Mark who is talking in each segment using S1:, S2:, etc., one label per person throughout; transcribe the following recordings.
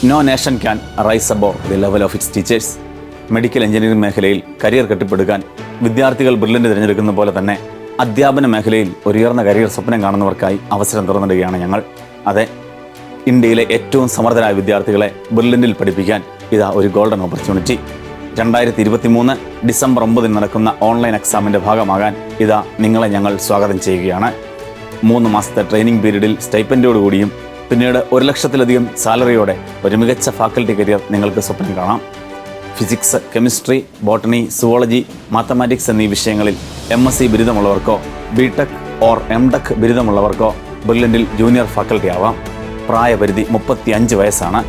S1: No nation can rise above the level of its teachers. Medical engineering മേഖലയിൽ career കെട്ടിപ്പടുക്കാൻ വിദ്യാർത്ഥികൾ brilliant തിരഞ്ഞെടുക്കുന്ന പോലെ തന്നെ അധ്യാപന മേഖലയിൽ ഒരു ഉയർന്ന കരിയർ സ്വപ്നം കാണുന്നവർക്കായി അവസരം തുറന്നിടുകയാണ് ഞങ്ങൾ. അതെ, ഇന്ത്യയിലെ ഏറ്റവും സമർത്ഥരായ വിദ്യാർത്ഥികളെ ബ്രില്യൻ്റിൽ പഠിപ്പിക്കാൻ ഇതാ ഒരു ഗോൾഡൻ ഓപ്പർച്യൂണിറ്റി. 2023 ഡിസംബർ 9 നടക്കുന്ന ഓൺലൈൻ എക്സാമിൻ്റെ ഭാഗമാകാൻ ഇതാ നിങ്ങളെ ഞങ്ങൾ സ്വാഗതം ചെയ്യുകയാണ്. 3 മാസത്തെ ട്രെയിനിങ് പീരീഡിൽ സ്റ്റൈപ്പൻഡോടുകൂടിയും പിന്നീട് 1 ലക്ഷത്തിലധികം സാലറിയോടെ ഒരു മികച്ച ഫാക്കൽറ്റി കരിയർ നിങ്ങൾക്ക് സ്വപ്നം കാണാം. Physics, chemistry, botany, zoology, mathematics എന്നീ വിഷയങ്ങളിൽ MSc ബിരുദമുള്ളവർക്കോ ബിടെക് ഓർ MTech ബിരുദമുള്ളവർക്കോ ബ്രില്യൻ്റിൽ ജൂനിയർ ഫാക്കൽറ്റി ആവാം. പ്രായപരിധി 35 വയസ്സാണ്.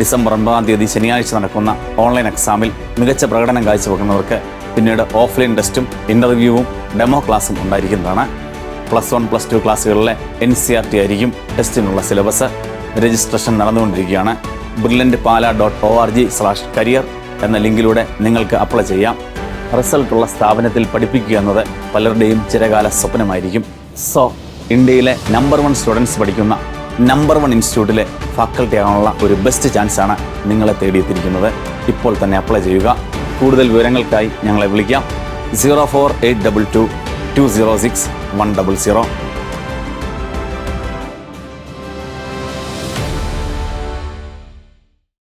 S1: ഡിസംബർ 9 ശനിയാഴ്ച നടക്കുന്ന ഓൺലൈൻ എക്സാമിൽ മികച്ച പ്രകടനം കാഴ്ചവെക്കുന്നവർക്ക് പിന്നീട് ഓഫ്ലൈൻ ടെസ്റ്റും ഇൻ്റർവ്യൂവും ഡെമോ ക്ലാസ്സും ഉണ്ടായിരിക്കുന്നതാണ്. +1, +2 ക്ലാസ്സുകളിലെ NCERT ആയിരിക്കും ടെസ്റ്റിനുള്ള സിലബസ്. രജിസ്ട്രേഷൻ നടന്നുകൊണ്ടിരിക്കുകയാണ്. brilliantpala.org/career എന്ന ലിങ്കിലൂടെ നിങ്ങൾക്ക് അപ്ലൈ ചെയ്യാം. റിസൾട്ടുള്ള സ്ഥാപനത്തിൽ പഠിപ്പിക്കുക എന്നത് പലരുടെയും ചിരകാല സ്വപ്നമായിരിക്കും. സോ ഇന്ത്യയിലെ നമ്പർ 1 സ്റ്റുഡൻസ് പഠിക്കുന്ന നമ്പർ 1 ഇൻസ്റ്റിറ്റ്യൂട്ടിലെ ഫാക്കൽറ്റി ആകാനുള്ള ഒരു ബെസ്റ്റ് ചാൻസാണ് നിങ്ങളെ തേടിയെത്തിയിരിക്കുന്നത്. ഇപ്പോൾ തന്നെ അപ്ലൈ ചെയ്യുക. കൂടുതൽ വിവരങ്ങൾക്കായി ഞങ്ങളെ വിളിക്കാം 04822 206 100.